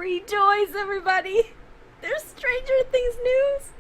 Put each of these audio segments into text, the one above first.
Rejoice, everybody! There's Stranger Things news!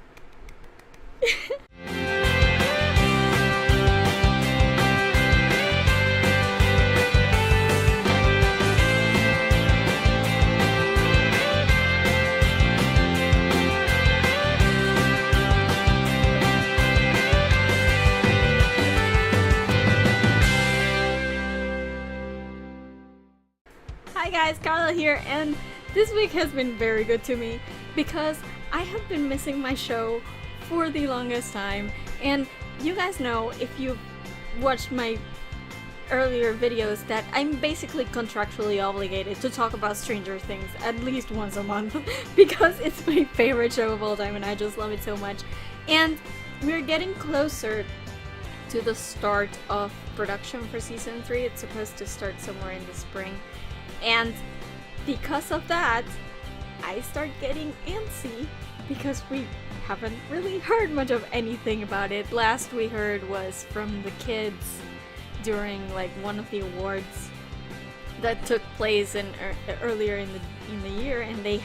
Hi guys, Carla here, and this week has been very good to me because I have been missing my show for the longest time, and you guys know, if you've watched my earlier videos, that I'm basically contractually obligated to talk about Stranger Things at least once a month because it's my favorite show of all time and I just love it so much. And we're getting closer to the start of production for season 3. It's supposed to start somewhere in the spring. And because of that, I start getting antsy because we haven't really heard much of anything about it. Last we heard was from the kids during like one of the awards that took place earlier in the year, and they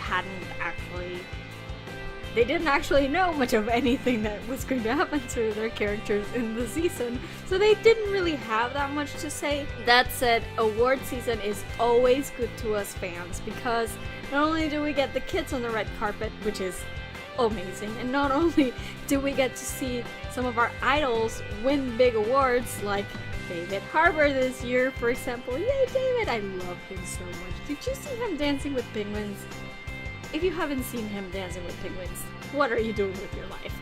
didn't actually know much of anything that was going to happen to their characters in the season, so they didn't really have that much to say. That said, award season is always good to us fans because not only do we get the kids on the red carpet, which is amazing, and not only do we get to see some of our idols win big awards like David Harbour this year, for example. Yay, David! I love him so much. Did you see him dancing with penguins? If you haven't seen him dancing with penguins, what are you doing with your life?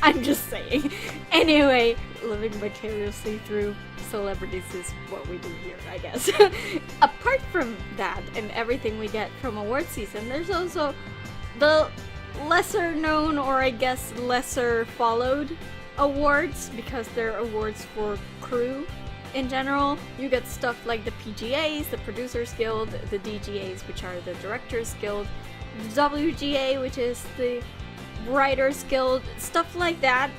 I'm just saying. Anyway, living vicariously through celebrities is what we do here, I guess. Apart from that and everything we get from award season, there's also the lesser known, or I guess lesser followed, awards, because they're awards for crew in general. You get stuff like the PGAs, the Producers Guild, the DGAs, which are the Directors Guild, the WGA, which is the Writers Guild, stuff like that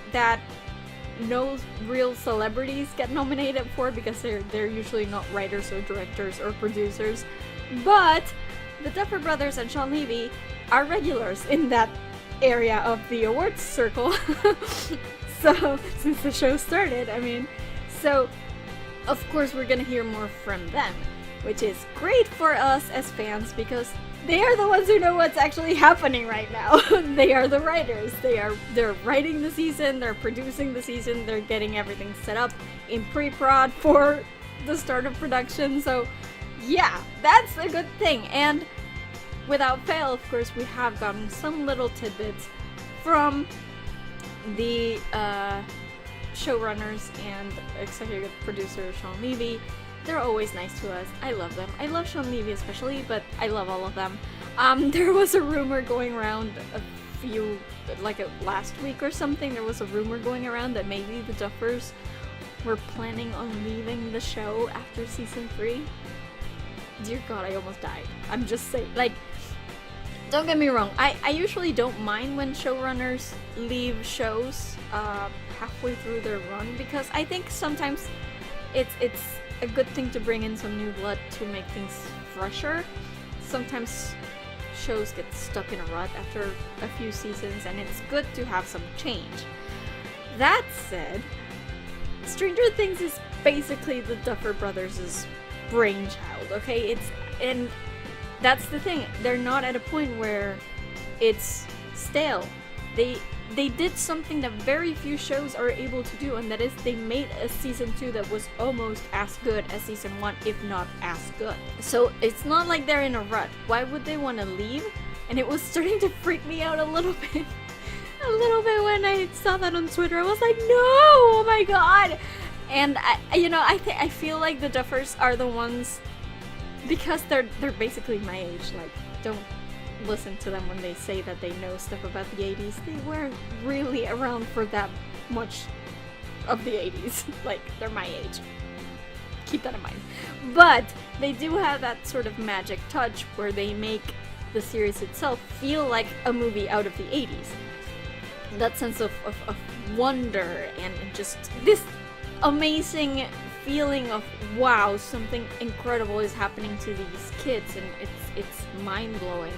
no real celebrities get nominated for because they're usually not writers or directors or producers. But the Duffer Brothers and Shawn Levy are regulars in that area of the awards circle. So, since the show started, so of course we're gonna hear more from them, which is great for us as fans because they are the ones who know what's actually happening right now. They are the writers. They're writing the season, they're producing the season, they're getting everything set up in pre-prod for the start of production. So yeah, that's a good thing. And without fail, of course, we have gotten some little tidbits from the showrunners and executive producer Shawn Levy. They're always nice to us. I love them. I love Shawn Levy especially, but I love all of them. There was a rumor going around last week or something, there was a rumor going around that maybe the Duffers were planning on leaving the show after season 3. Dear God, I almost died. I'm just saying, don't get me wrong, I usually don't mind when showrunners leave shows halfway through their run because I think sometimes it's a good thing to bring in some new blood to make things fresher. Sometimes shows get stuck in a rut after a few seasons and it's good to have some change. That said, Stranger Things is basically the Duffer Brothers' brainchild, okay? And that's the thing, they're not at a point where it's stale. They did something that very few shows are able to do, and that is they made a season 2 that was almost as good as season 1, if not as good. So it's not like they're in a rut. Why would they want to leave? And it was starting to freak me out a little bit when I saw that on Twitter. I was like, no, oh my god. And I feel like the Duffers are the ones, because they're basically my age. Like, don't listen to them when they say that they know stuff about the 80s. They weren't really around for that much of the 80s. Like, they're my age. Keep that in mind. But they do have that sort of magic touch where they make the series itself feel like a movie out of the 80s. That sense of wonder and just this amazing feeling of, wow, something incredible is happening to these kids, and it's mind-blowing.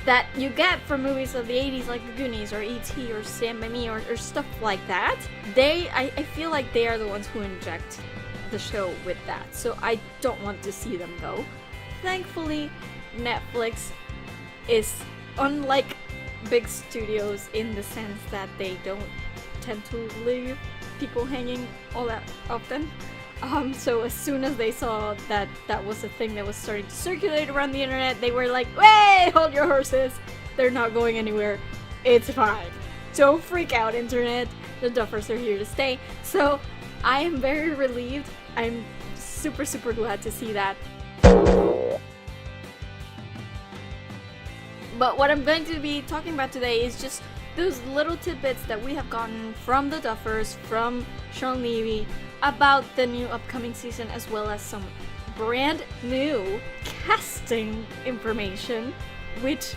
that you get from movies of the 80s like The Goonies or E.T. or Stand By Me or stuff like that, I feel like they are the ones who inject the show with that. So I don't want to see them go. Thankfully, Netflix is unlike big studios in the sense that they don't tend to leave people hanging all that often. So as soon as they saw that that was a thing that was starting to circulate around the internet, they were like, "Wait, hold your horses! They're not going anywhere. It's fine. Don't freak out, internet. The Duffers are here to stay." So I am very relieved. I'm super, super glad to see that. But what I'm going to be talking about today is just those little tidbits that we have gotten from the Duffers, from Shawn Levy, about the new upcoming season, as well as some brand new casting information, which,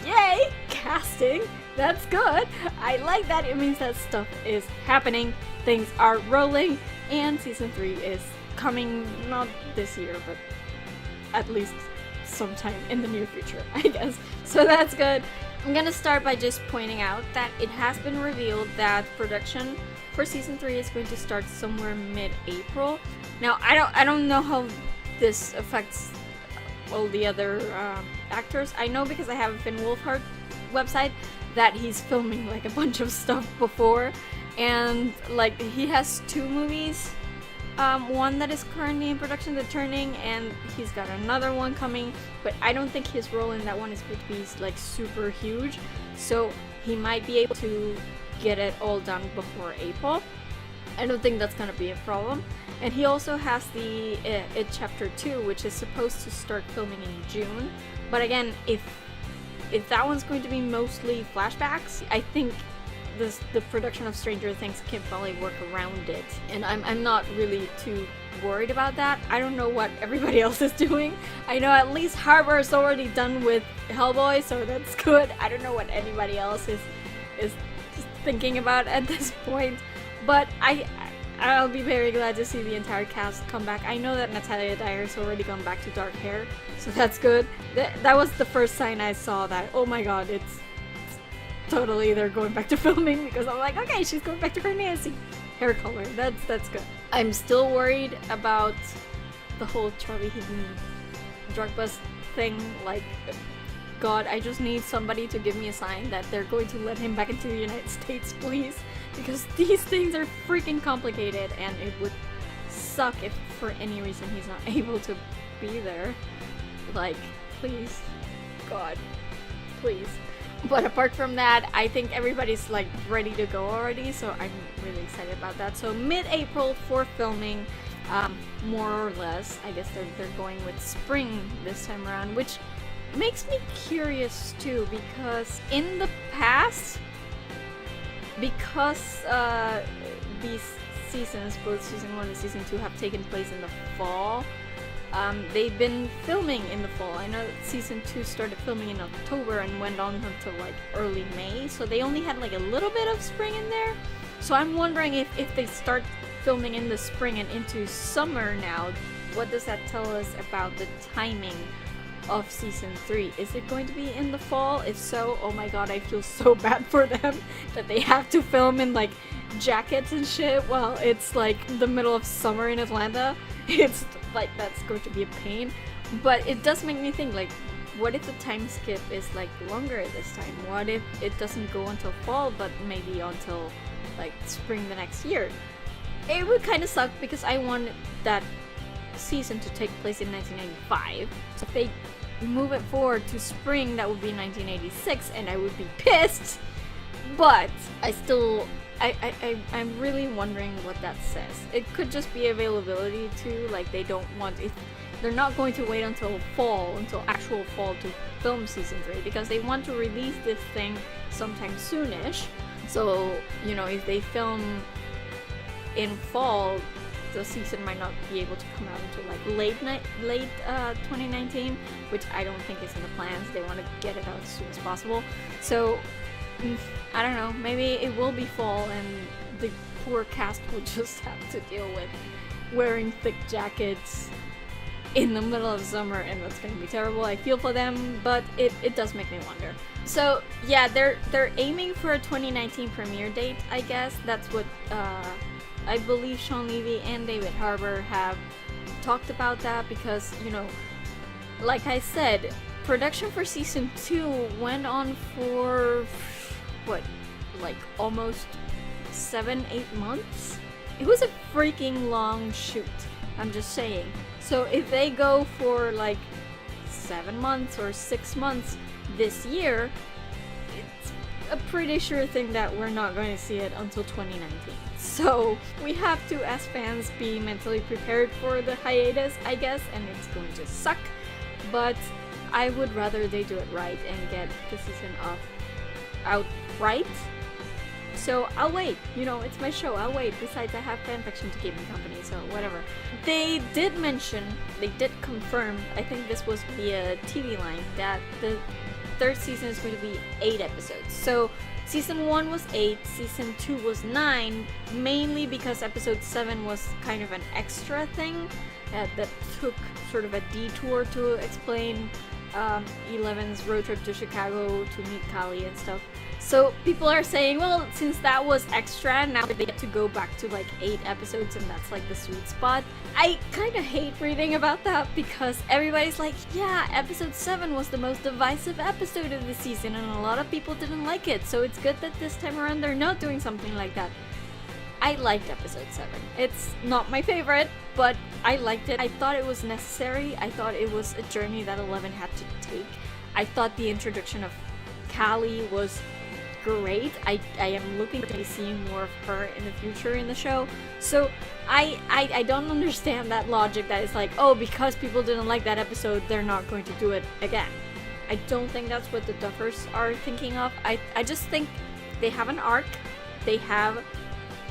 yay, casting, that's good. I like that. It means that stuff is happening, things are rolling, and season 3 is coming, not this year, but at least sometime in the near future, I guess. So that's good. I'm gonna start by just pointing out that it has been revealed that production for season 3 is going to start somewhere mid-April. Now, I don't know how this affects all the other actors. I know because I have a Finn Wolfhard website that he's filming like a bunch of stuff before, and like he has 2 movies. One that is currently in production, The Turning, and he's got another one coming, but I don't think his role in that one is going to be like super huge, so he might be able to get it all done before April. I don't think that's gonna be a problem. And he also has the It Chapter 2, which is supposed to start filming in June, but again, if that one's going to be mostly flashbacks, I think the production of Stranger Things can probably work around it, and I'm not really too worried about that. I don't know what everybody else is doing. I know at least Harbor is already done with Hellboy, so that's good. I don't know what anybody else is thinking about at this point, but I'll be very glad to see the entire cast come back. I know that Natalia Dyer's already gone back to dark hair, so that's good. That was the first sign I saw that, oh my god, it's totally they're going back to filming, because I'm like, okay, she's going back to her Nancy hair color. That's good. I'm still worried about the whole Charlie Heaton drug bust thing. Like, God, I just need somebody to give me a sign that they're going to let him back into the United States, please, because these things are freaking complicated, and it would suck if for any reason he's not able to be there. Like, please, God, please. But apart from that, I think everybody's like ready to go already, so I'm really excited about that. So mid-April for filming, more or less. I guess they're going with spring this time around, which makes me curious too, because in the past, because these seasons, both season 1 and season 2, have taken place in the fall, they've been filming in the fall. I know that season 2 started filming in October and went on until like early May, so they only had like a little bit of spring in there. So I'm wondering if they start filming in the spring and into summer now, what does that tell us about the timing of season 3? Is it going to be in the fall? If so, oh my god, I feel so bad for them that they have to film in like jackets and shit while it's like the middle of summer in Atlanta. It's like, that's going to be a pain. But it does make me think, like, what if the time skip is like longer this time? What if it doesn't go until fall, but maybe until like spring the next year? It would kind of suck, because I want that season to take place in 1995. So if they move it forward to spring, that would be 1986, and I would be pissed. But I'm really wondering what that says. It could just be availability too, like they don't want it. They're not going to wait until fall, until actual fall, to film season 3, because they want to release this thing sometime soonish. So, you know, if they film in fall, the season might not be able to come out until like late 2019, which I don't think is in the plans. They want to get it out as soon as possible. So I don't know, maybe it will be fall and the poor cast will just have to deal with wearing thick jackets in the middle of summer, and that's gonna be terrible. I feel for them, but it does make me wonder. So yeah, they're aiming for a 2019 premiere date, I guess. That's what I believe Shawn Levy and David Harbour have talked about that, because, you know, like I said, production for season 2 went on for what, like almost 7-8 months? It was a freaking long shoot, I'm just saying. So if they go for like 7 months or 6 months this year, it's a pretty sure thing that we're not going to see it until 2019. So we have to, as fans, be mentally prepared for the hiatus, I guess, and it's going to suck. But I would rather they do it right and get the season out right. So I'll wait. You know, it's my show. I'll wait. Besides, I have fanfiction to keep me company, so whatever. They did confirm, I think this was via TV line, that the 3rd season is going to be 8 episodes. So season 1 was 8, season 2 was 9, mainly because episode 7 was kind of an extra thing that took sort of a detour to explain Eleven's road trip to Chicago to meet Kali and stuff. So people are saying, well, since that was extra, now they get to go back to like 8 episodes, and that's like the sweet spot. I kind of hate reading about that, because everybody's like, yeah, episode 7 was the most divisive episode of the season, and a lot of people didn't like it, so it's good that this time around they're not doing something like that. I liked episode 7. It's not my favorite, but I liked it. I thought it was necessary. I thought it was a journey that Eleven had to take. I thought the introduction of Kali was great. I am looking to seeing more of her in the future in the show. So I don't understand that logic that is like, oh, because people didn't like that episode, they're not going to do it again. I don't think that's what the Duffers are thinking of. I just think they have an arc, they have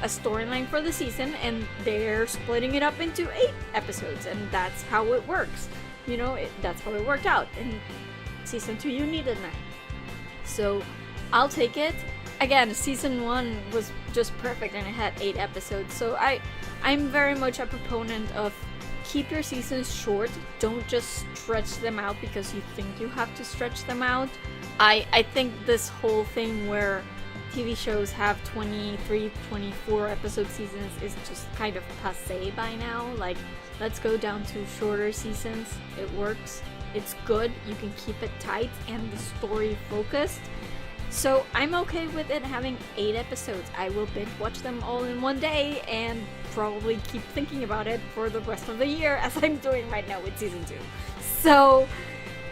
a storyline for the season, and they're splitting it up into 8 episodes, and that's how it works. You know, that's how it worked out. In season 2, you needed 9. So I'll take it. Again, season 1 was just perfect, and it had 8 episodes. So I'm very much a proponent of keep your seasons short. Don't just stretch them out because you think you have to stretch them out. I think this whole thing where TV shows have 23, 24 episode seasons is just kind of passé by now. Like, let's go down to shorter seasons. It works. It's good. You can keep it tight and the story focused. So I'm okay with it having 8 episodes. I will binge watch them all in one day and probably keep thinking about it for the rest of the year, as I'm doing right now with season 2. So,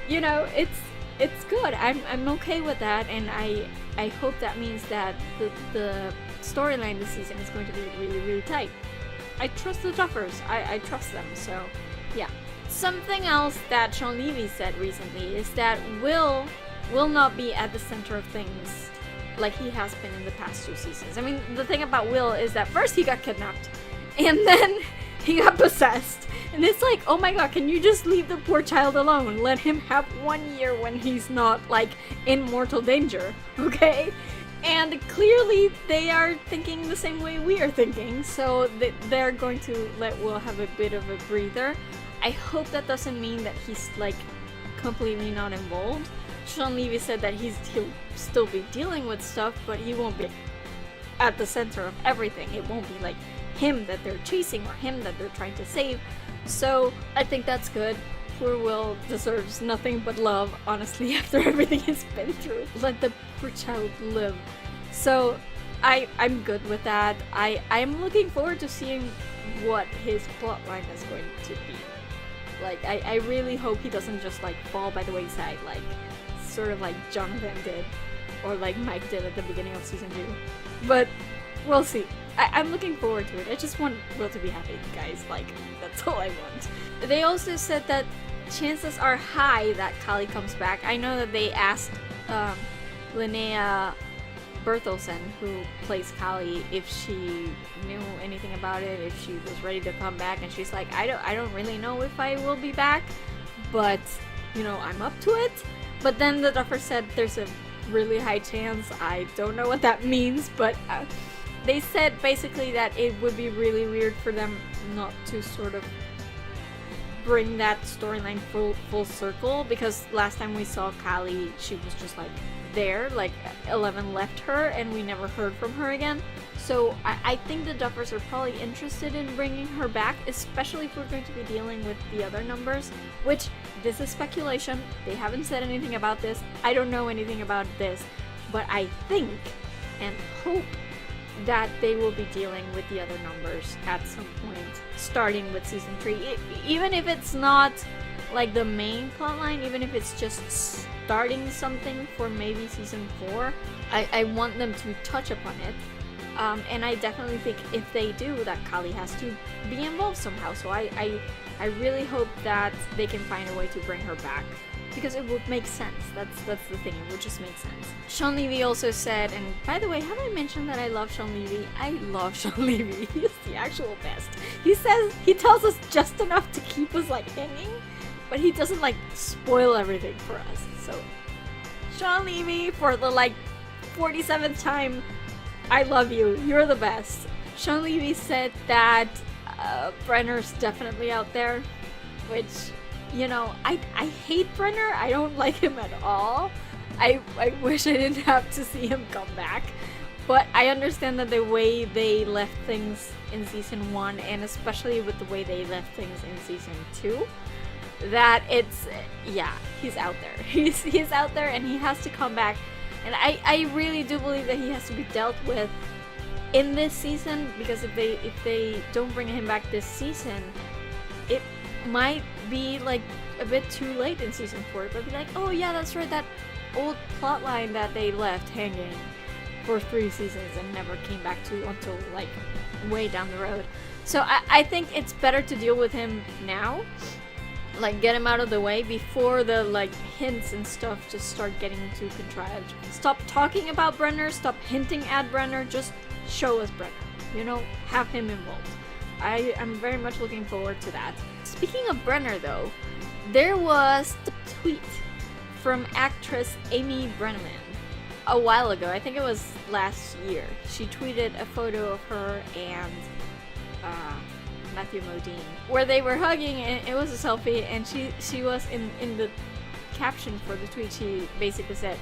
you know, it's good. I'm okay with that, and I hope that means that the storyline this season is going to be really, really tight. I trust the Duffers. I trust them. So, yeah. Something else that Shawn Levy said recently is that Will not be at the center of things like he has been in the past 2 seasons. I mean, the thing about Will is that first he got kidnapped, and then he got possessed. And it's like, oh my god, can you just leave the poor child alone? Let him have 1 year when he's not, like, in mortal danger, okay? And clearly they are thinking the same way we are thinking, so they're going to let Will have a bit of a breather. I hope that doesn't mean that he's, like, completely not involved. Shawn Levy said that he'll still be dealing with stuff, but he won't be at the center of everything. It won't be like him that they're chasing or him that they're trying to save. So I think that's good. Poor Will deserves nothing but love, honestly, after everything he's been through. Let the poor child live. So I'm good with that. I'm looking forward to seeing what his plotline is going to be. Like, I really hope he doesn't just, like, fall by the wayside, like, sort of like Jonathan did, or like Mike did at the beginning of season 2. But we'll see. I'm looking forward to it. I just want Will to be happy, guys. Like, that's all I want. They also said that chances are high that Kali comes back. I know that they asked Linnea Berthelsen, who plays Kali, if she knew anything about it, if she was ready to come back, and she's like, I don't really know if I will be back, but, you know, I'm up to it. But then the Duffer said there's a really high chance. I don't know what that means, but they said basically that it would be really weird for them not to sort of bring that storyline full circle, because last time we saw Callie, she was just like there, like 11 left her and we never heard from her again. So I think the Duffers are probably interested in bringing her back, especially if we're going to be dealing with the other numbers, which this is speculation. They haven't said anything about this. I don't know anything about this, but I think and hope that they will be dealing with the other numbers at some point, starting with season 3. Even if it's not like the main plotline, even if it's just starting something for maybe season 4, I want them to touch upon it. And I definitely think if they do, that Callie has to be involved somehow. So I really hope that they can find a way to bring her back, because it would make sense. That's the thing, it would just make sense. Shawn Levy also said, and by the way, have I mentioned that I love Shawn Levy? I love Shawn Levy. He's the actual best. He tells us just enough to keep us like hanging, but he doesn't like spoil everything for us. So Shawn Levy, for the like 47th time, I love you. You're the best. Shawn Levy said that Brenner's definitely out there, which, you know, I hate Brenner. I don't like him at all. I wish I didn't have to see him come back. But I understand that the way they left things in season 1, and especially with the way they left things in season 2, that it's, yeah, he's out there. He's out there and he has to come back. And I really do believe that he has to be dealt with in this season, because if they don't bring him back this season, it might be like a bit too late in season 4. But be like, oh yeah, that's right, that old plotline that they left hanging for 3 seasons and never came back to until like way down the road. So I think it's better to deal with him now, like get him out of the way before the like hints and stuff just start getting too contrived. Stop talking about Brenner, stop hinting at Brenner, just show us Brenner, you know, have him involved. I am very much looking forward to that. Speaking of Brenner though, there was the tweet from actress Amy Brenneman a while ago. I think it was last year. She tweeted a photo of her and Matthew Modine, where they were hugging, and it was a selfie, and she was in the caption for the tweet, she basically said,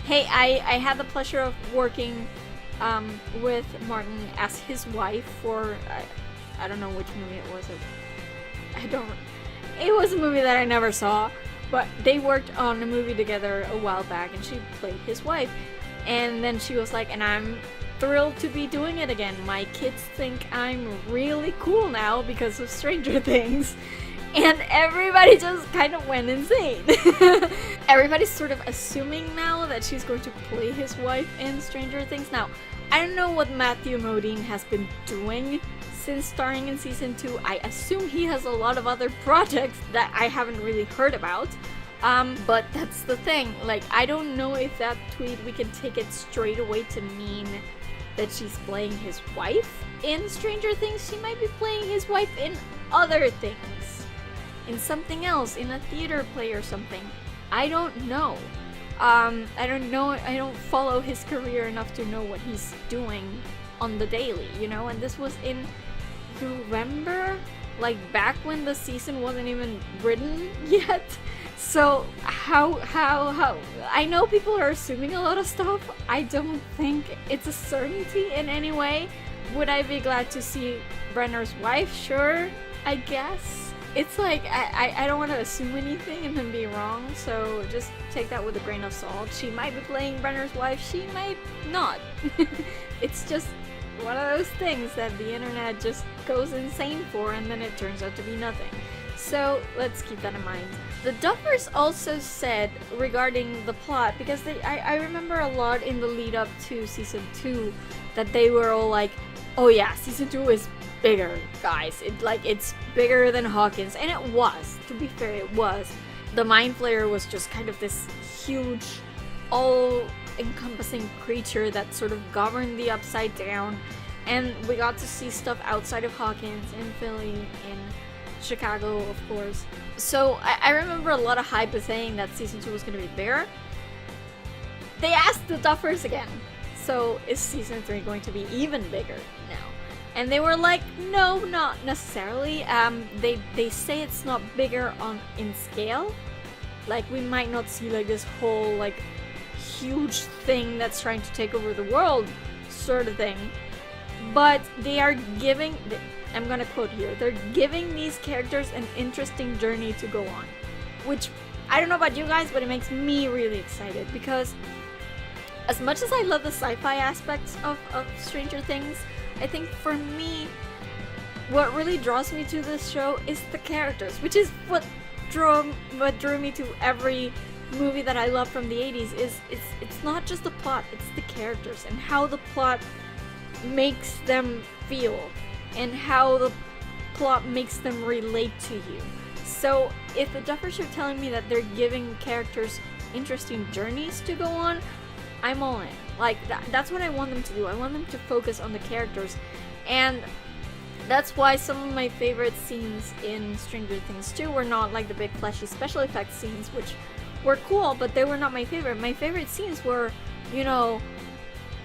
hey, I had the pleasure of working with Martin as his wife for I don't know which movie it was. It was a movie that I never saw, but they worked on a movie together a while back and she played his wife. And then she was like, and I'm thrilled to be doing it again. My kids think I'm really cool now because of Stranger Things. And everybody just kind of went insane. Everybody's sort of assuming now that she's going to play his wife in Stranger Things. Now, I don't know what Matthew Modine has been doing since starring in season 2. I assume he has a lot of other projects that I haven't really heard about. But that's the thing. Like, I don't know if that tweet, we can take it straight away to mean that she's playing his wife in Stranger Things. She might be playing his wife in other things. In something else, in a theater play or something. I don't know. I don't know. I don't follow his career enough to know what he's doing on the daily, you know? And this was in November, like back when the season wasn't even written yet. So how I know people are assuming a lot of stuff. I don't think it's a certainty in any way. Would I be glad to see Brenner's wife? Sure, I guess. It's like, I don't want to assume anything and then be wrong, so just take that with a grain of salt. She might be playing Brenner's wife, she might not. It's just one of those things that the internet just goes insane for, and then it turns out to be nothing. So let's keep that in mind. The Duffers also said regarding the plot, because I remember a lot in the lead up to season 2 that they were all like, oh yeah, season 2 is bigger, guys. It's bigger than Hawkins, and it was. To be fair, it was. The Mind Flayer was just kind of this huge, all-encompassing creature that sort of governed the Upside Down, and we got to see stuff outside of Hawkins, in Philly, in Chicago, of course. So I remember a lot of hype saying that season 2 was going to be bigger. They asked the Duffers again. So is season 3 going to be even bigger now? And they were like, no, not necessarily. They say it's not bigger in scale. Like, we might not see like this whole like huge thing that's trying to take over the world sort of thing. But they are giving, I'm gonna quote here, they're giving these characters an interesting journey to go on. Which, I don't know about you guys, but it makes me really excited, because as much as I love the sci-fi aspects of Stranger Things, I think for me, what really draws me to this show is the characters, which is what drew me to every movie that I love from the 80s. It's not just the plot, it's the characters and how the plot makes them feel and how the plot makes them relate to you. So if the Duffers are telling me that they're giving characters interesting journeys to go on, I'm all in. Like, that's what I want them to do. I want them to focus on the characters, and that's why some of my favorite scenes in Stranger Things 2 were not like the big flashy special effects scenes, which were cool, but they were not my favorite. My favorite scenes were, you know,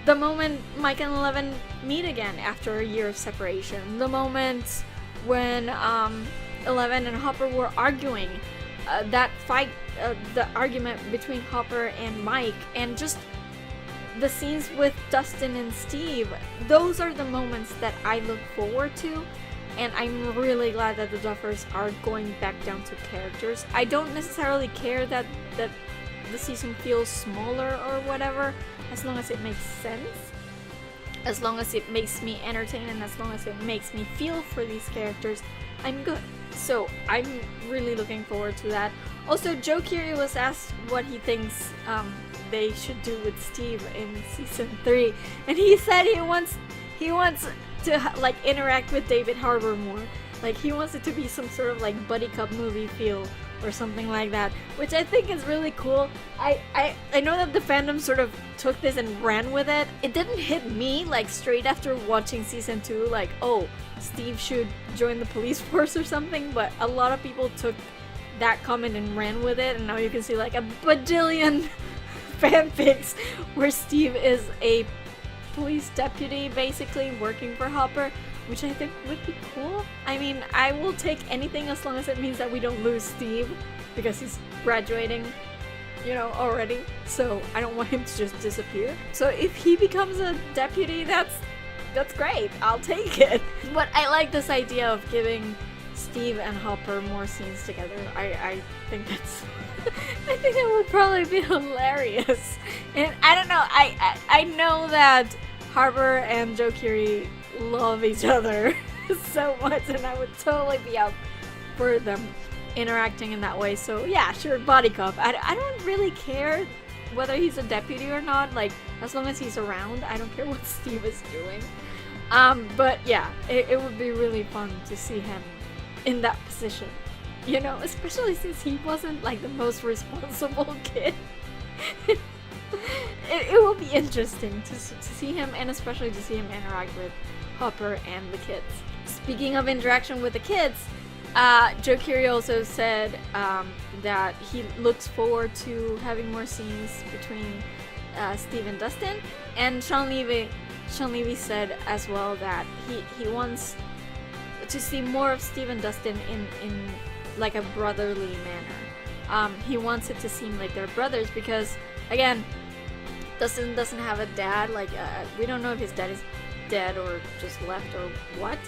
the moment Mike and Eleven meet again after a year of separation, the moment when Eleven and Hopper were arguing, that fight, the argument between Hopper and Mike, and just the scenes with Dustin and Steve. Those are the moments that I look forward to, and I'm really glad that the Duffers are going back down to characters. I don't necessarily care that the season feels smaller or whatever, as long as it makes sense, as long as it makes me entertained, and as long as it makes me feel for these characters, I'm good. So I'm really looking forward to that. Also, Joe Keery was asked what he thinks they should do with Steve in season 3, and he said he wants to like interact with David Harbour more. Like, he wants it to be some sort of like buddy cop movie feel or something like that, which I think is really cool. I know that the fandom sort of took this and ran with it. It didn't hit me like straight after watching season 2, like, oh, Steve should join the police force or something, but a lot of people took that comment and ran with it, and now you can see like a bajillion fanfics where Steve is a police deputy basically working for Hopper, which I think would be cool. I mean, I will take anything as long as it means that we don't lose Steve, because he's graduating, you know, already, so I don't want him to just disappear. So if he becomes a deputy, that's great, I'll take it. But I like this idea of giving Steve and Hopper more scenes together. I think that's I think it would probably be hilarious. And I don't know, I know that Harbour and Joe Keery love each other so much, and I would totally be up for them interacting in that way. So yeah, sure, body cop. I don't really care whether he's a deputy or not, like, as long as he's around. I don't care what Steve is doing. But yeah, it would be really fun to see him in that position, you know, especially since he wasn't like the most responsible kid. It will be interesting to see him, and especially to see him interact with Hopper and the kids. Speaking of interaction with the kids, Joe Keery also said that he looks forward to having more scenes between Steve and Dustin, and Shawn Levy said as well that he wants to see more of Steve and Dustin in like a brotherly manner. He wants it to seem like they're brothers, because again, Dustin doesn't have a dad. Like, we don't know if his dad is dead or just left or what,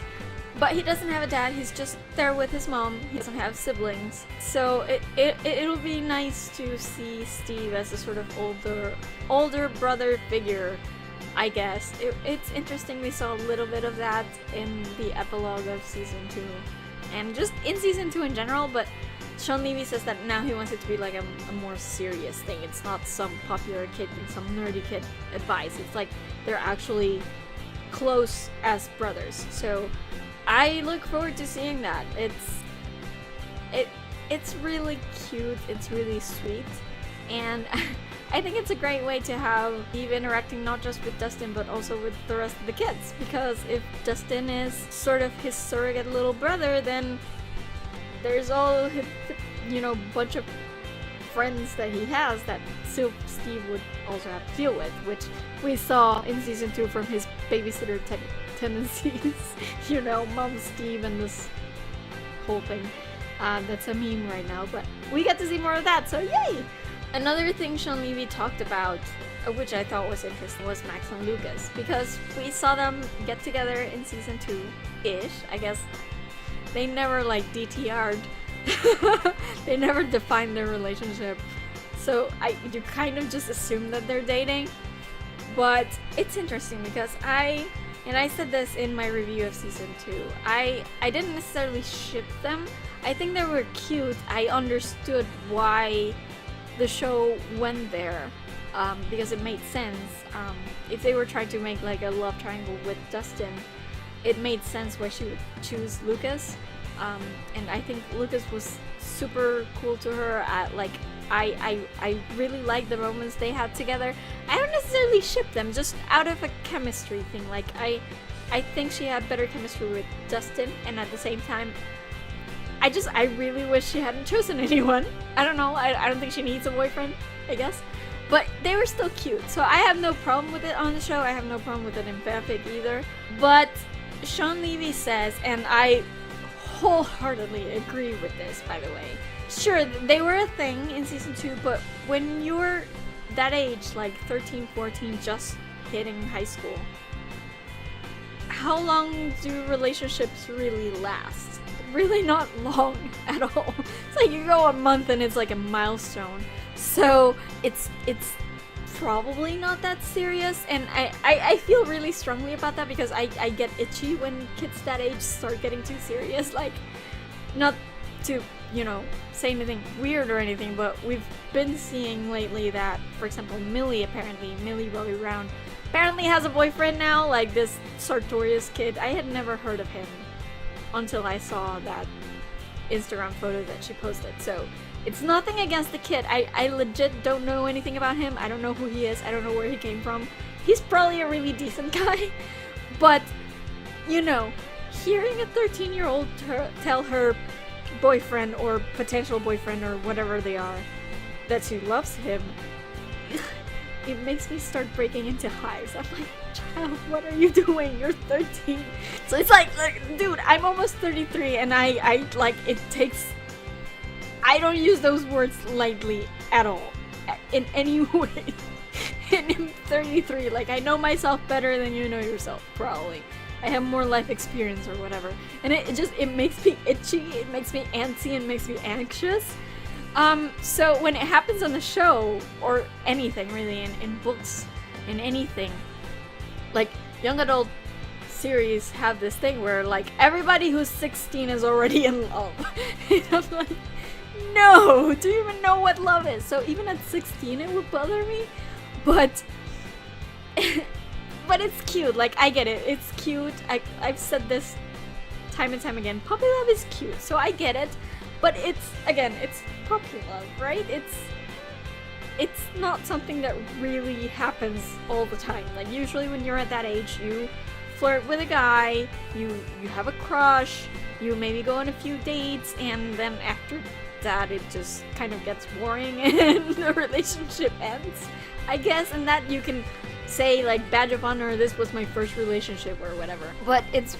but he doesn't have a dad. He's just there with his mom. He doesn't have siblings, so it'll be nice to see Steve as a sort of older brother figure, I guess. It's interesting. We saw a little bit of that in the epilogue of season 2, and just in season 2 in general, but Shawn Levy says that now he wants it to be like a more serious thing. It's not some popular kid and some nerdy kid advice. It's like they're actually close as brothers. So I look forward to seeing that. It's really cute. It's really sweet, and I think it's a great way to have Steve interacting not just with Dustin but also with the rest of the kids, because if Dustin is sort of his surrogate little brother, then there's all his, you know, bunch of friends that he has that Steve would also have to deal with, which we saw in season 2 from his babysitter tendencies. You know, Mom Steve and this whole thing. That's a meme right now, but we get to see more of that, so yay! Another thing Shawn Levy talked about, which I thought was interesting, was Max and Lucas, because we saw them get together in season 2-ish. I guess they never like DTR'd. They never defined their relationship, so you kind of just assume that they're dating. But it's interesting because I said this in my review of season 2, I didn't necessarily ship them. I think they were cute. I understood why the show went there, because it made sense. If they were trying to make like a love triangle with Dustin, it made sense why she would choose Lucas. And I think Lucas was super cool to her. I really like the moments they had together. I don't necessarily ship them, just out of a chemistry thing. Like I think she had better chemistry with Dustin, and at the same time, I really wish she hadn't chosen anyone. I don't know, I don't think she needs a boyfriend, I guess. But they were still cute, so I have no problem with it on the show. I have no problem with it in fanfic either. But Shawn Levy says, and I wholeheartedly agree with this, by the way. Sure, they were a thing in season 2, but when you're that age, like 13, 14, just hitting high school, how long do relationships really last? Really not long at all. It's like you go a month and it's like a milestone. So it's probably not that serious, and I feel really strongly about that because I get itchy when kids that age start getting too serious. Like, not to, you know, say anything weird or anything, but we've been seeing lately that, for example, Millie Bobby Brown apparently has a boyfriend now, like this Sartorius kid. I had never heard of him until I saw that Instagram photo that she posted. So it's nothing against the kid. I legit don't know anything about him. I don't know who he is. I don't know where he came from. He's probably a really decent guy. But, you know, hearing a 13-year-old tell her boyfriend or potential boyfriend or whatever they are that she loves him, it makes me start breaking into hives. I'm like, child, what are you doing? You're 13. So it's like dude, I'm almost 33, and I like, it takes, I don't use those words lightly at all, in any way. And I'm 33, like, I know myself better than you know yourself, probably. I have more life experience or whatever. And it makes me itchy, it makes me antsy, and makes me anxious. So when it happens on the show, or anything really, in books, in anything, like, young adult series have this thing where, like, everybody who's 16 is already in love. And I'm like, no! Do you even know what love is? So even at 16 it would bother me, but but it's cute. Like, I get it, it's cute. I've said this time and time again, puppy love is cute, so I get it. But it's, again, it's puppy love, right? It's not something that really happens all the time. Like, usually when you're at that age, you flirt with a guy, you have a crush, you maybe go on a few dates, and then after that it just kind of gets boring and the relationship ends, I guess. And that you can say, like, badge of honor, this was my first relationship or whatever. But it's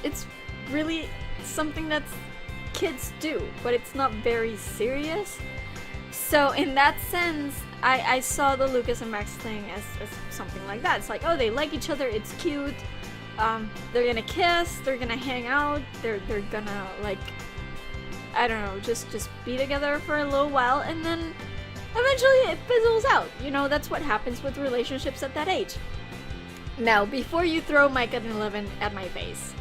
really something that's kids do, but it's not very serious. So in that sense, I saw the Lucas and Max thing as something like that. It's like, oh, they like each other, it's cute, they're gonna kiss, they're gonna hang out, they're gonna, like, I don't know, just be together for a little while, and then eventually it fizzles out. You know, that's what happens with relationships at that age. Now, before you throw Mike and 11 at my face,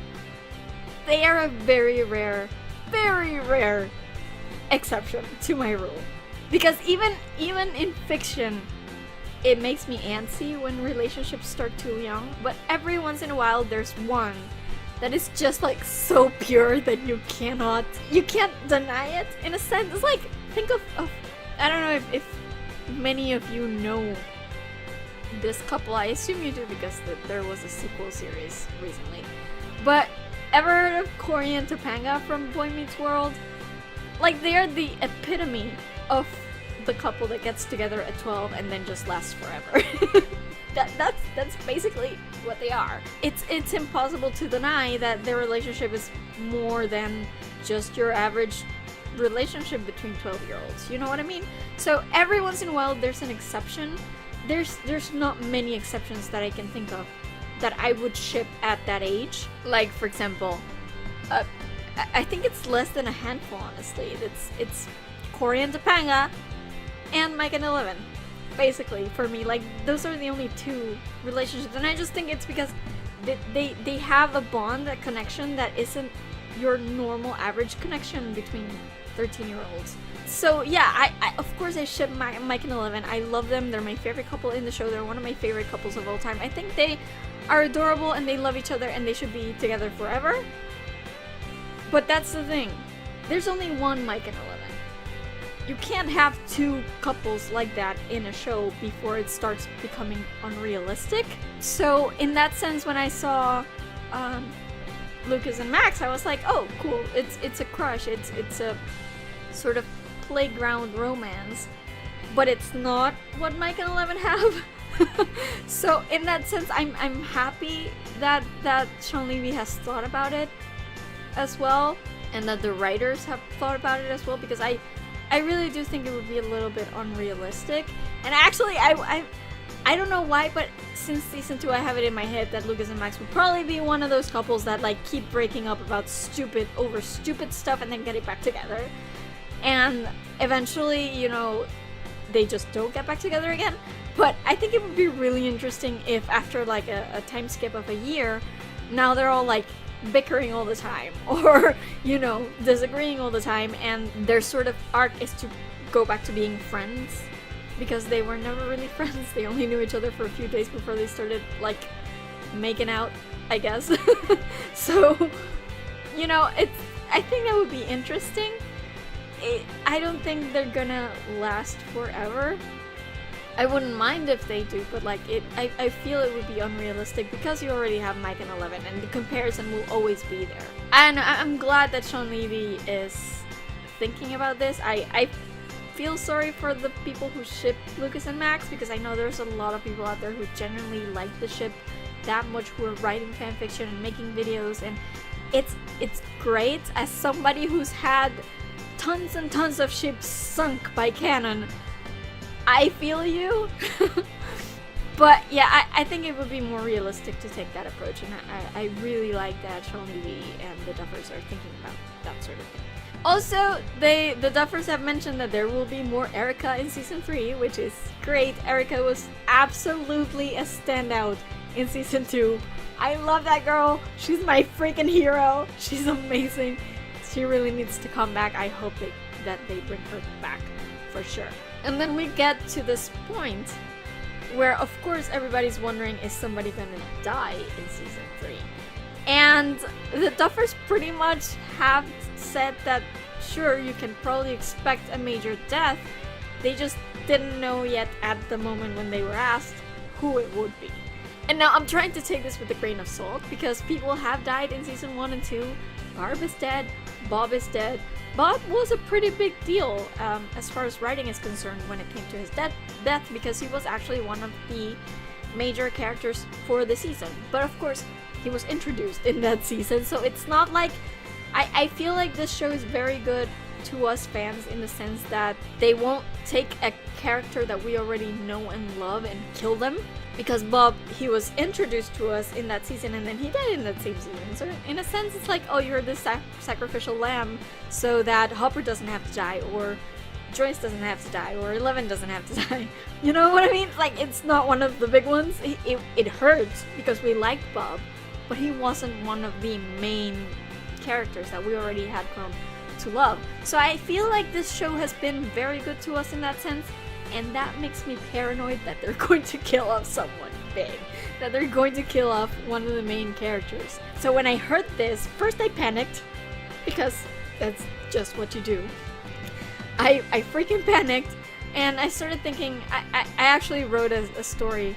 they are a very rare exception to my rule. Because even in fiction, it makes me antsy when relationships start too young. But every once in a while, there's one that is just, like, so pure that you can't deny it, in a sense. It's like, think of I don't know if many of you know this couple. I assume you do because there was a sequel series recently. But ever heard of Cory and Topanga from Boy Meets World? Like, they're the epitome of the couple that gets together at 12 and then just lasts forever. That's basically what they are. It's impossible to deny that their relationship is more than just your average relationship between 12-year-olds. You know what I mean? So every once in a while there's an exception. There's not many exceptions that I can think of that I would ship at that age. Like, for example, I think it's less than a handful, honestly. It's Corey and Topanga and Mike and Eleven. Basically, for me, like, those are the only two relationships, and I just think it's because they have a bond, a connection that isn't your normal average connection between 13-year-olds. So yeah, I of course I ship Mike and Eleven. I love them. They're my favorite couple in the show. They're one of my favorite couples of all time. I think they are adorable and they love each other and they should be together forever. But that's the thing. There's only one Mike and Eleven. You can't have two couples like that in a show before it starts becoming unrealistic. So in that sense, when I saw Lucas and Max, I was like, oh, cool. It's a crush. It's a sort of playground romance, but it's not what Mike and Eleven have. So in that sense, I'm happy that Shawn Levy has thought about it as well, and that the writers have thought about it as well, because I really do think it would be a little bit unrealistic. And actually, I don't know why, but since season 2, I have it in my head that Lucas and Max would probably be one of those couples that like keep breaking up about stupid stuff and then get it back together. And eventually, you know, they just don't get back together again. But I think it would be really interesting if after like a time skip of a year, now they're all like bickering all the time, or, you know, disagreeing all the time, and their sort of arc is to go back to being friends, because they were never really friends. They only knew each other for a few days before they started like making out, I guess. So, you know, I think that would be interesting. I don't think they're gonna last forever. I wouldn't mind if they do, but like I feel it would be unrealistic because you already have Mike and Eleven, and the comparison will always be there. And I'm glad that Shawn Levy is thinking about this. I feel sorry for the people who ship Lucas and Max, because I know there's a lot of people out there who genuinely like the ship that much, who are writing fanfiction and making videos, and it's great. As somebody who's had tons and tons of ships sunk by canon, I feel you. But yeah, I think it would be more realistic to take that approach, and I really like that Shawn Levy and the Duffers are thinking about that sort of thing. Also, the Duffers have mentioned that there will be more Erica in season 3, which is great. Erica was absolutely a standout in season 2. I love that girl. She's my freaking hero. She's amazing. She really needs to come back. I hope that they bring her back for sure. And then we get to this point where, of course, everybody's wondering, is somebody gonna die in season 3? And the Duffers pretty much have said that, sure, you can probably expect a major death. They just didn't know yet at the moment when they were asked who it would be. And now I'm trying to take this with a grain of salt, because people have died in season 1 and 2. Barb is dead. Bob is dead. Bob was a pretty big deal as far as writing is concerned when it came to his death, because he was actually one of the major characters for the season. But of course, he was introduced in that season, so it's not like... I feel like this show is very good to us fans in the sense that they won't take a character that we already know and love and kill them. Because Bob, he was introduced to us in that season and then he died in that same season. So in a sense, it's like, oh, you're this sacrificial lamb so that Hopper doesn't have to die, or Joyce doesn't have to die, or Eleven doesn't have to die. You know what I mean? Like, it's not one of the big ones. It hurts because we liked Bob, but he wasn't one of the main characters that we already had grown to love. So I feel like this show has been very good to us in that sense. And that makes me paranoid that they're going to kill off someone big. That they're going to kill off one of the main characters. So when I heard this, first I panicked, because that's just what you do. I freaking panicked, and I started thinking, I actually wrote a story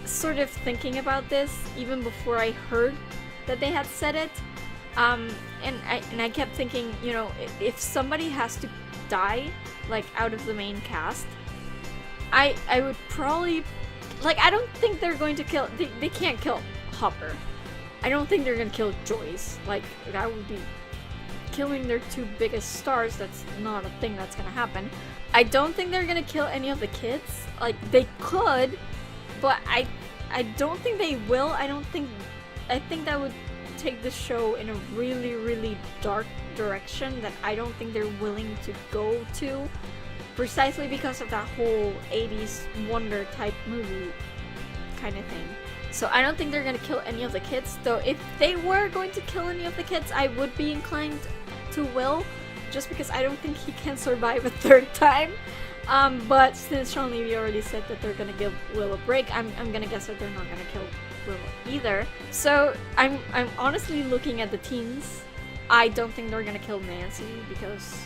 sort of thinking about this even before I heard that they had said it. And I kept thinking, you know, if somebody has to die, like, out of the main cast, I would probably, like, I don't think they're going to kill, they can't kill Hopper. I don't think they're gonna kill Joyce. Like, that would be killing their two biggest stars. That's not a thing that's gonna happen. I don't think they're gonna kill any of the kids. Like, they could, but I don't think they will. I think that would take the show in a really, really dark direction that I don't think they're willing to go to, precisely because of that whole 80s wonder type movie kind of thing. So I don't think they're gonna kill any of the kids, though if they were going to kill any of the kids, I would be inclined to Will, just because I don't think he can survive a third time. But since Shawn Levy already said that they're gonna give Will a break, I'm gonna guess that they're not gonna kill Will either. So I'm honestly looking at the teens. I don't think they're gonna kill Nancy, because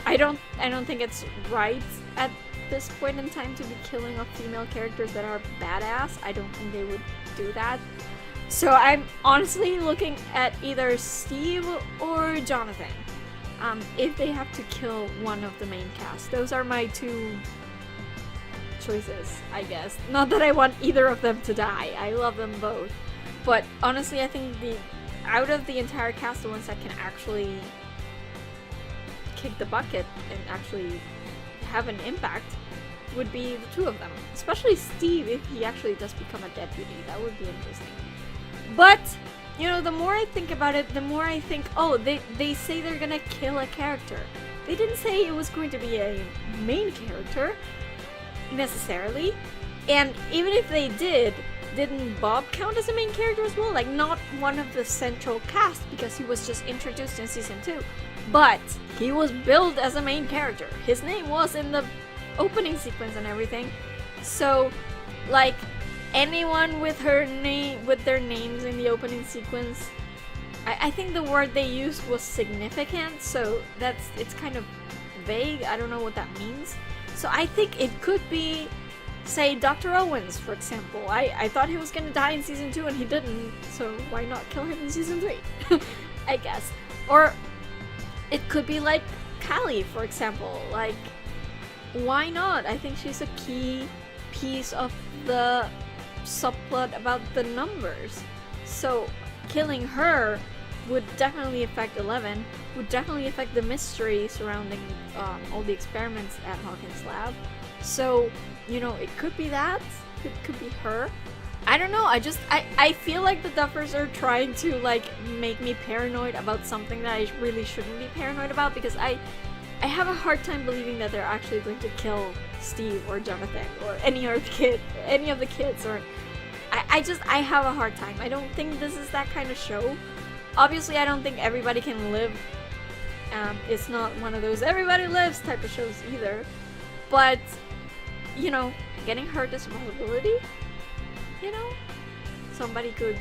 I don't think it's right at this point in time to be killing off female characters that are badass. I don't think they would do that. So I'm honestly looking at either Steve or Jonathan. If they have to kill one of the main cast. Those are my two choices, I guess. Not that I want either of them to die. I love them both. But honestly, I think out of the entire cast, the ones that can actually kick the bucket and actually have an impact would be the two of them. Especially Steve, if he actually does become a deputy. That would be interesting. But, you know, the more I think about it, the more I think, oh, they say they're gonna kill a character. They didn't say it was going to be a main character, necessarily. And even if they didn't Bob count as a main character as well? Like, not one of the central cast, because he was just introduced in season 2. But he was billed as a main character. His name was in the opening sequence and everything. So, like, anyone with their names in the opening sequence, I think the word they used was significant, so it's kind of vague. I don't know what that means. So I think it could be, say, Dr. Owens, for example. I thought he was gonna die in season 2 and he didn't, so why not kill him in season 3? I guess. Or it could be like Callie, for example. Like, why not? I think she's a key piece of the subplot about the numbers. So killing her would definitely affect 11, would definitely affect the mystery surrounding all the experiments at Hawkins' lab. So, you know, it could be that. It could be her. I don't know. I feel like the Duffers are trying to, like, make me paranoid about something that I really shouldn't be paranoid about, because I have a hard time believing that they're actually going to kill Steve or Jonathan or any of the kids, or I have a hard time. I don't think this is that kind of show. Obviously, I don't think everybody can live. It's not one of those everybody lives type of shows either. But, you know, getting hurt is a possibility. You know, somebody could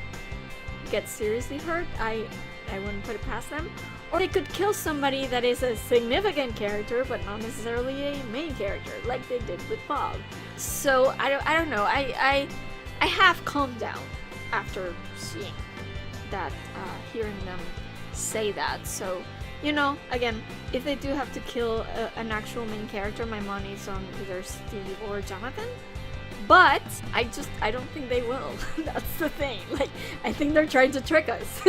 get seriously hurt. I wouldn't put it past them. Or they could kill somebody that is a significant character, but not necessarily a main character, like they did with Bob. So I don't know. I have calmed down after seeing that, hearing them say that. So, you know, again, if they do have to kill an actual main character, my money's on either Steve or Jonathan. But I don't think they will. That's the thing. Like, I think they're trying to trick us.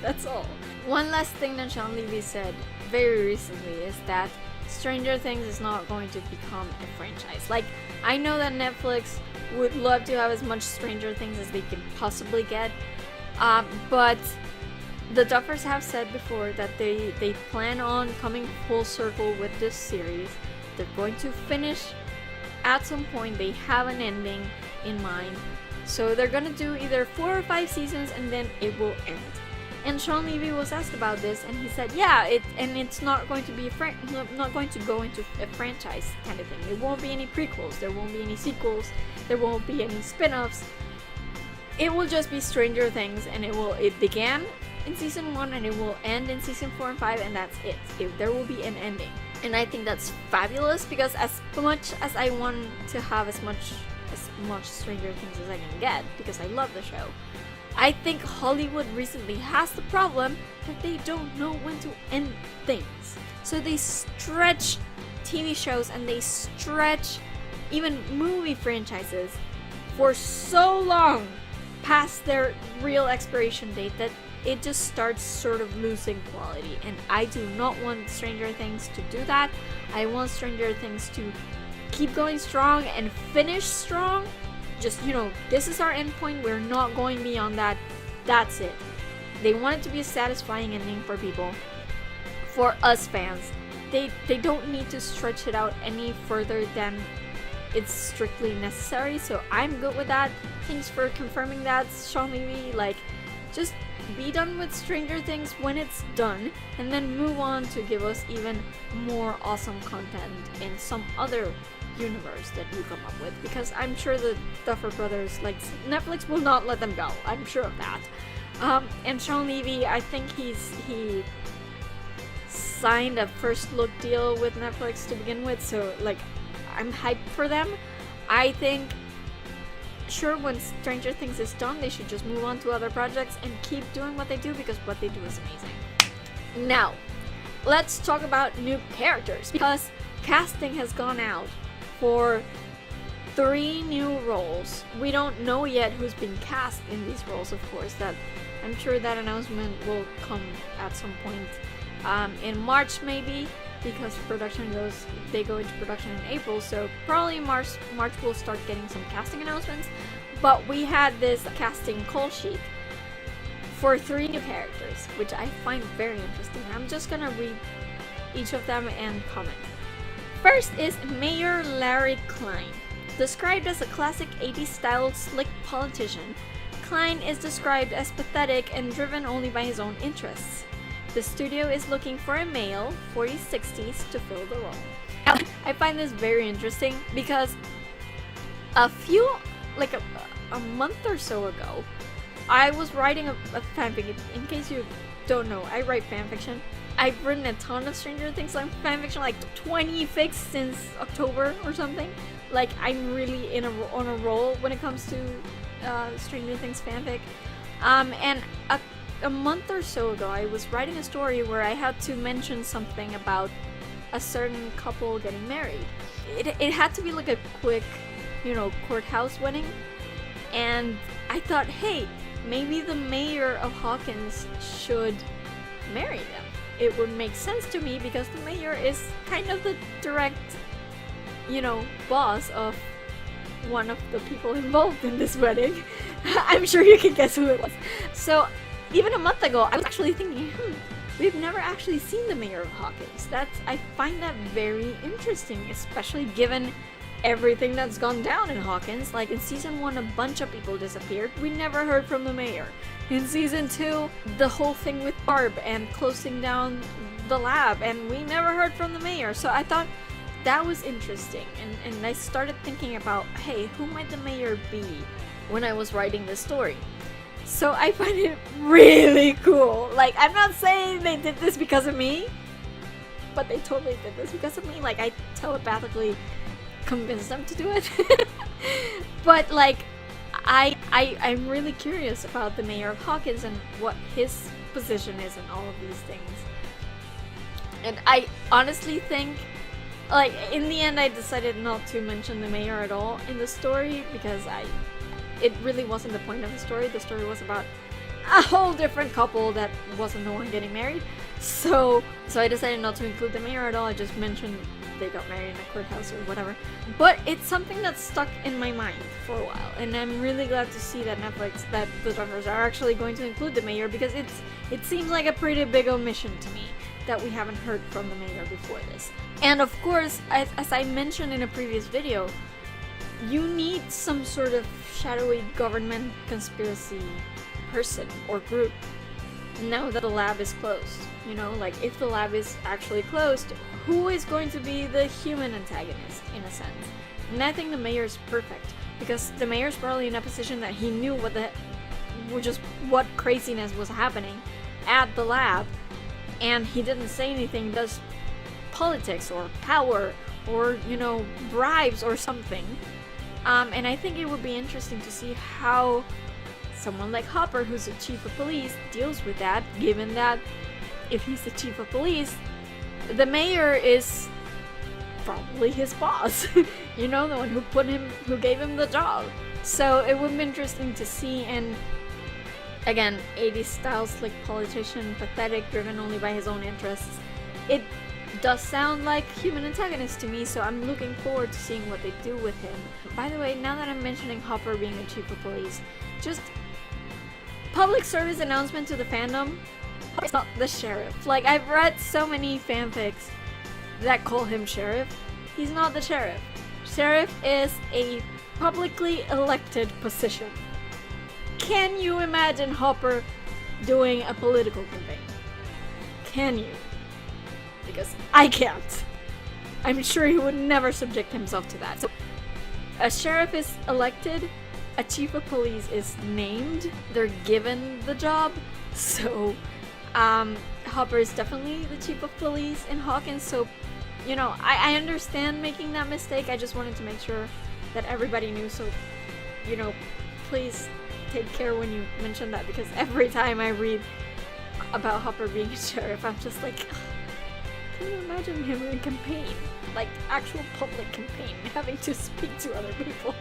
That's all. One last thing that Shawn Levy said very recently is that Stranger Things is not going to become a franchise. Like, I know that Netflix would love to have as much Stranger Things as they could possibly get, but the Duffers have said before that they plan on coming full circle with this series. They're going to finish at some point. They have an ending in mind, so they're gonna do either 4 or 5 seasons and then it will end. And Shawn Levy was asked about this, and he said, "Yeah, it's not going to be not going to go into a franchise kind of thing. There won't be any prequels. There won't be any sequels. There won't be any spin-offs. It will just be Stranger Things, and it began in season 1 and it will end in season 4 and 5, and that's it. There will be an ending." And I think that's fabulous, because as much as I want to have as much Stranger Things as I can get, because I love the show, I think Hollywood recently has the problem that they don't know when to end things. So they stretch TV shows and they stretch even movie franchises for so long past their real expiration date that it just starts sort of losing quality. And I do not want Stranger Things to do that. I want Stranger Things to keep going strong and finish strong. Just, this is our endpoint. We're not going beyond that. That's it. They want it to be a satisfying ending for people. For us fans. They don't need to stretch it out any further than it's strictly necessary. So I'm good with that. Thanks for confirming that, Shawn Levy. Like, just be done with Stranger Things when it's done, and then move on to give us even more awesome content in some other universe that you come up with, because I'm sure the Duffer Brothers, like, Netflix will not let them go. I'm sure of that. And Shawn Levy, I think he signed a first look deal with Netflix to begin with, so like, I'm hyped for them. I think sure, when Stranger Things is done, they should just move on to other projects and keep doing what they do, because what they do is amazing. Now, let's talk about new characters, because casting has gone out for 3 new roles. We don't know yet who's been cast in these roles, of course. That I'm sure that announcement will come at some point in March, maybe, because they go into production in April, so probably March we'll start getting some casting announcements. But we had this casting call sheet for 3 new characters, which I find very interesting. I'm just gonna read each of them and comment. First is Mayor Larry Klein. Described as a classic 80s style slick politician, Klein is described as pathetic and driven only by his own interests. The studio is looking for a male, 40s-60s, to fill the role. I find this very interesting because a month or so ago, I was writing a fanfic. In case you don't know, I write fanfiction. I've written a ton of Stranger Things fanfiction, like 20 fics since October or something. Like, I'm really on a roll when it comes to Stranger Things fanfic. And a month or so ago, I was writing a story where I had to mention something about a certain couple getting married. It had to be like a quick, courthouse wedding. And I thought, hey, maybe the mayor of Hawkins should marry them. It would make sense to me because the mayor is kind of the direct, boss of one of the people involved in this wedding. I'm sure you can guess who it was. So even a month ago, I was actually thinking, we've never actually seen the mayor of Hawkins. I find that very interesting, especially given everything that's gone down in Hawkins. Like, in season 1, a bunch of people disappeared. We never heard from the mayor. In season 2, the whole thing with Barb and closing down the lab, and we never heard from the mayor. So I thought that was interesting, and I started thinking about, hey, who might the mayor be when I was writing this story? So I find it really cool. Like, I'm not saying they did this because of me, but they totally did this because of me. Like, I telepathically convinced them to do it. But like, I'm really curious about the mayor of Hawkins and what his position is in all of these things. And I honestly think, like, in the end I decided not to mention the mayor at all in the story because it really wasn't the point of the story. The story was about a whole different couple that wasn't the one getting married. So I decided not to include the mayor at all. I just mentioned they got married in a courthouse or whatever. But it's something that's stuck in my mind for a while, and I'm really glad to see that that the Duffers are actually going to include the mayor, because it seems like a pretty big omission to me that we haven't heard from the mayor before this. And of course, as I mentioned in a previous video, you need some sort of shadowy government conspiracy person or group now that the lab is closed. Like, if the lab is actually closed, who is going to be the human antagonist, in a sense? And I think the mayor is perfect, because the mayor's probably in a position that he knew what craziness was happening at the lab, and he didn't say anything. Does politics or power or, bribes or something. And I think it would be interesting to see how someone like Hopper, who's the chief of police, deals with that, given that if he's the chief of police, the mayor is probably his boss. You know, the one who gave him the job. So it would be interesting to see, and again, 80s style slick politician, pathetic, driven only by his own interests. It does sound like human antagonist to me, so I'm looking forward to seeing what they do with him. By the way, now that I'm mentioning Hopper being the chief of police, just public service announcement to the fandom, it's not the sheriff. Like, I've read so many fanfics that call him sheriff. He's not the sheriff. Sheriff is a publicly elected position. Can you imagine Hopper doing a political campaign? Can you? Because I can't. I'm sure he would never subject himself to that. So, a sheriff is elected, a chief of police is named, they're given the job, so Hopper is definitely the chief of police in Hawkins, so, you know, I understand making that mistake. I just wanted to make sure that everybody knew, so, you know, please take care when you mention that, because every time I read about Hopper being a sheriff, I'm just like, ugh, can you imagine him in a campaign? Like, actual public campaign, having to speak to other people.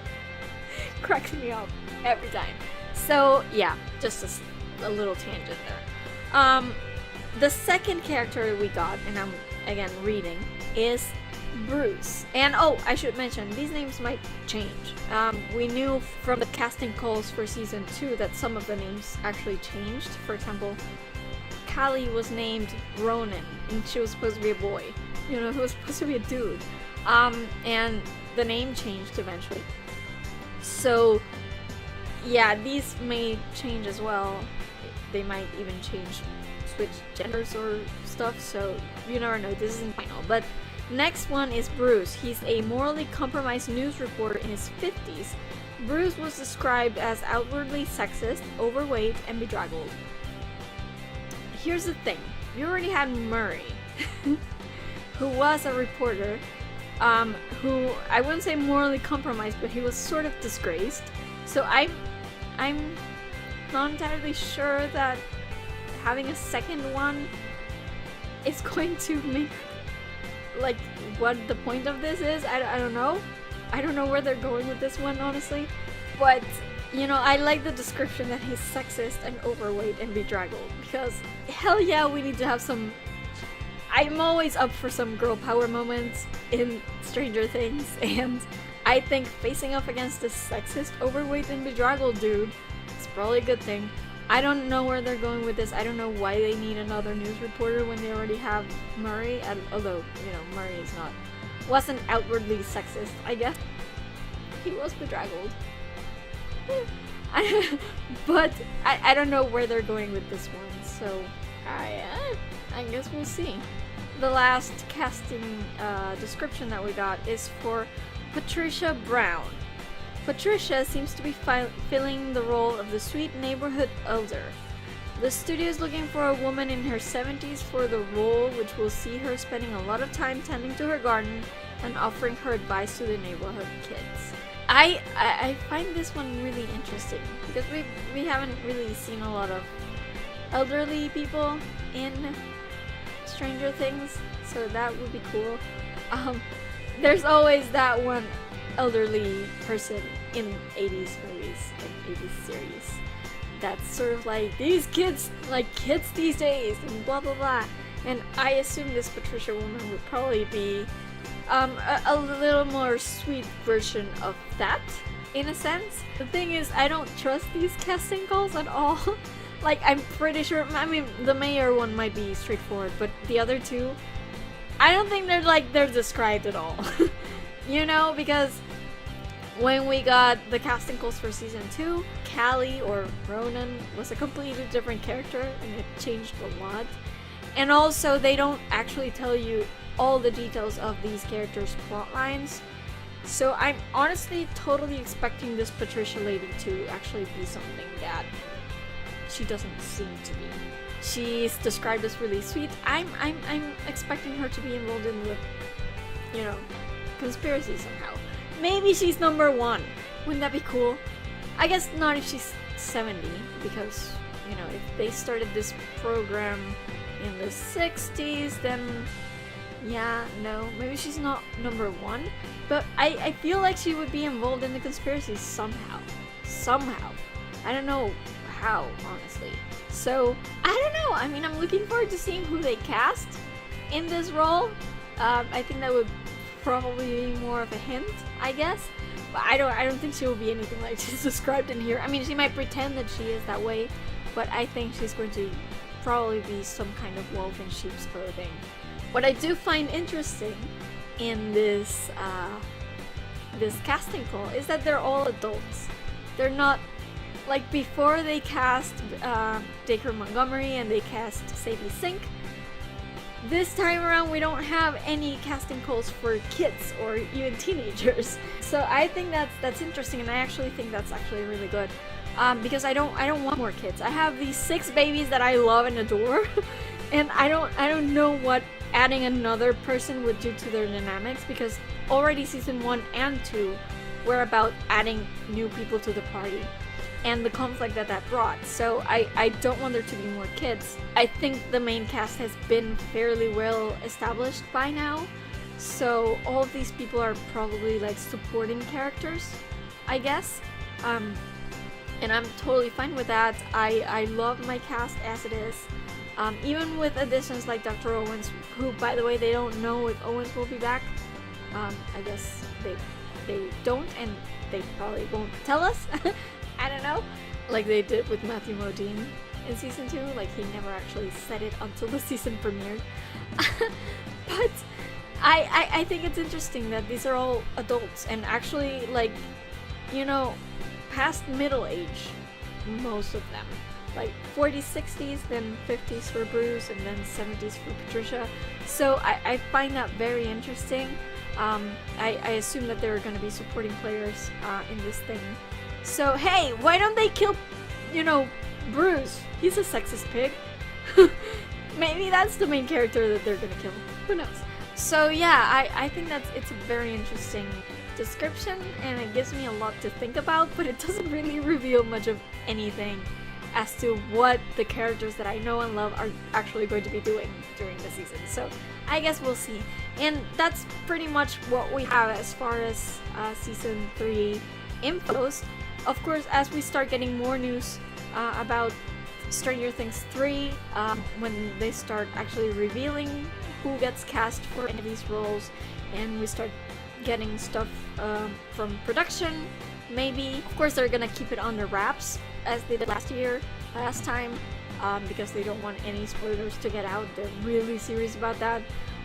Cracks me up every time. So, yeah, just a little tangent there. The second character we got, and I'm, again, reading, is Bruce. And, oh, I should mention, these names might change. We knew from the casting calls for season 2 that some of the names actually changed. For example, Callie was named Ronan, and she was supposed to be a boy. You know, he was supposed to be a dude. And the name changed eventually. So, yeah, these may change as well. They might even switch genders or stuff, so you never know. This isn't final. But next one is Bruce. He's a morally compromised news reporter in his 50s. Bruce was described as outwardly sexist, overweight, and bedraggled. Here's the thing. You already had Murray, who was a reporter, who I wouldn't say morally compromised, but he was sort of disgraced. So I'm not entirely sure that having a second one is going to make, like, what the point of this is. I don't know. I don't know where they're going with this one, honestly. But, you know, I like the description that he's sexist and overweight and bedraggled, because hell yeah, we need to have some. I'm always up for some girl power moments in Stranger Things, and I think facing up against this sexist, overweight, and bedraggled dude is probably a good thing. I don't know where they're going with this. I don't know why they need another news reporter when they already have Murray, although, you know, Murray wasn't outwardly sexist, I guess. He was bedraggled. But I don't know where they're going with this one, so I guess we'll see. The last casting description that we got is for Patricia Brown. Patricia seems to be filling the role of the sweet neighborhood elder. The studio is looking for a woman in her 70s for the role, which will see her spending a lot of time tending to her garden and offering her advice to the neighborhood kids. I find this one really interesting because we haven't really seen a lot of elderly people in Stranger Things, so that would be cool. There's always that one elderly person in 80s movies and 80s series that's sort of like, these kids, like kids these days, and blah blah blah. And I assume this Patricia woman would probably be a little more sweet version of that, in a sense. The thing is, I don't trust these casting calls at all. Like, I'm pretty sure, I mean, the mayor one might be straightforward, but the other two, I don't think they're described at all. You know, because when we got the casting calls for season 2, Callie, or Ronan, was a completely different character, and it changed a lot. And also, they don't actually tell you all the details of these characters' plot lines. So I'm honestly totally expecting this Patricia lady to actually be something that she doesn't seem to be. She's described as really sweet. I'm expecting her to be involved in the, you know, conspiracy somehow. Maybe she's number 1. Wouldn't that be cool? I guess not if she's 70, because, you know, if they started this program in the 60s, then yeah, no, maybe she's not number one, but I feel like she would be involved in the conspiracy somehow. Somehow. I don't know how, honestly. So, I don't know. I mean, I'm looking forward to seeing who they cast in this role. I think that would probably be more of a hint, I guess. But I don't think she will be anything like she's described in here. I mean, she might pretend that she is that way, but I think she's going to probably be some kind of wolf in sheep's clothing. What I do find interesting in this this casting call is that they're all adults. They're not like before they cast Dacre Montgomery and they cast Sadie Sink. This time around, we don't have any casting calls for kids or even teenagers. So I think that's interesting, and I actually think that's actually really good. Because I don't want more kids. I have these 6 babies that I love and adore, and I don't know what adding another person would do to their dynamics, because already season 1 and 2 were about adding new people to the party and the conflict that brought. So I don't want there to be more kids. I think the main cast has been fairly well established by now, so all of these people are probably like supporting characters, I guess. And I'm totally fine with that. I love my cast as it is. Even with additions like Dr. Owens, who, by the way, they don't know if Owens will be back. I guess they don't, and they probably won't tell us. I don't know. Like they did with Matthew Modine in season 2. Like, he never actually said it until the season premiered. But I think it's interesting that these are all adults, and actually, like, you know, past middle age, most of them. Like 40s, 60s, then 50s for Bruce, and then 70s for Patricia. So I find that very interesting. I assume that there are going to be supporting players in this thing. So hey, why don't they kill, you know, Bruce? He's a sexist pig. Maybe that's the main character that they're going to kill. Who knows? So yeah, I think it's a very interesting description, and it gives me a lot to think about, but it doesn't really reveal much of anything as to what the characters that I know and love are actually going to be doing during the season. So I guess we'll see. And that's pretty much what we have as far as season 3 infos. Of course, as we start getting more news about Stranger Things 3, when they start actually revealing who gets cast for any of these roles, and we start getting stuff from production, maybe. Of course, they're gonna keep it under wraps as they did last time, because they don't want any spoilers to get out. They're really serious about that.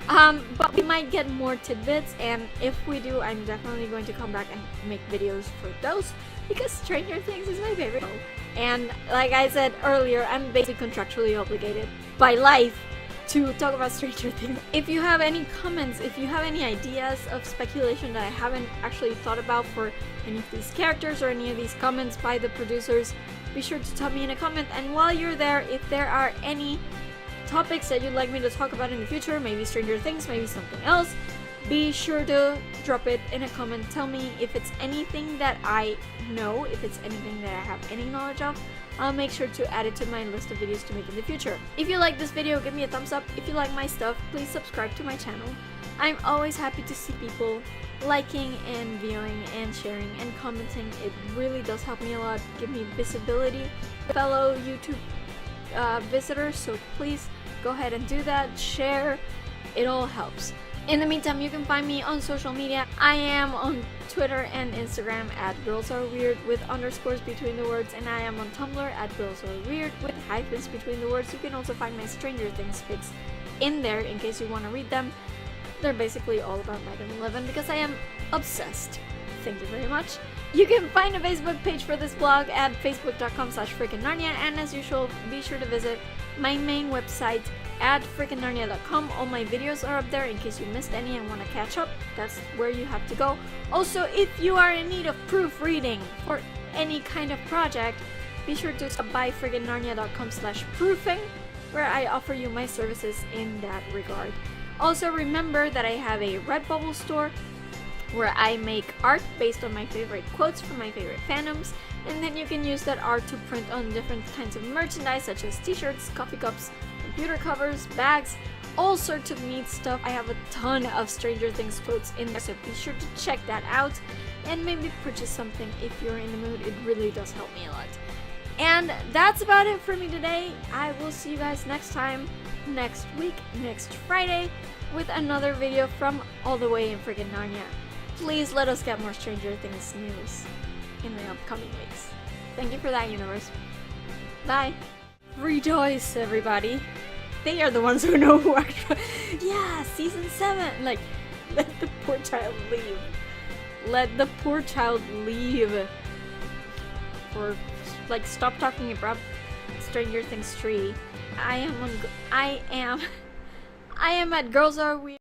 But we might get more tidbits, and if we do, I'm definitely going to come back and make videos for those, because Stranger Things is my favorite show. And like I said earlier, I'm basically contractually obligated by life to talk about Stranger Things. If you have any comments, if you have any ideas of speculation that I haven't actually thought about for any of these characters or any of these comments by the producers, be sure to tell me in a comment. And while you're there, if there are any topics that you'd like me to talk about in the future, maybe Stranger Things, maybe something else, be sure to drop it in a comment. Tell me if it's anything that I know, if it's anything that I have any knowledge of. I'll make sure to add it to my list of videos to make in the future. If you like this video, give me a thumbs up. If you like my stuff, please subscribe to my channel. I'm always happy to see people liking and viewing and sharing and commenting. It really does help me a lot, give me visibility, fellow YouTube visitors, so please go ahead and do that, share, it all helps. In the meantime, you can find me on social media. I am on Twitter and Instagram at girlsareweird with underscores between the words, and I am on Tumblr at girlsareweird with hyphens between the words. You can also find my Stranger Things fics in there in case you want to read them. They're basically all about Night 11 because I am obsessed. Thank you very much. You can find a Facebook page for this blog at facebook.com/FreakingNarnia, and as usual, be sure to visit my main website at FreakingNarnia.com. All my videos are up there in case you missed any and want to catch up. That's where you have to go. Also, if you are in need of proofreading for any kind of project, be sure to stop by FreakingNarnia.com/proofing, where I offer you my services in that regard. Also, remember that I have a Redbubble store where I make art based on my favorite quotes from my favorite fandoms, and then you can use that art to print on different kinds of merchandise such as t-shirts, coffee cups, computer covers, bags, all sorts of neat stuff. I have a ton of Stranger Things quotes in there, so be sure to check that out and maybe purchase something if you're in the mood. It really does help me a lot. And that's about it for me today. I will see you guys next time, next week, next Friday, with another video from all the way in freaking Narnia. Please let us get more Stranger Things news in the upcoming weeks. Thank you for that, universe. Bye. Rejoice, everybody. They are the ones who know who actually. Yeah, season 7. Like, let the poor child leave. Let the poor child leave. Or, like, stop talking about Stranger Things 3. I am at Girls Are Weird.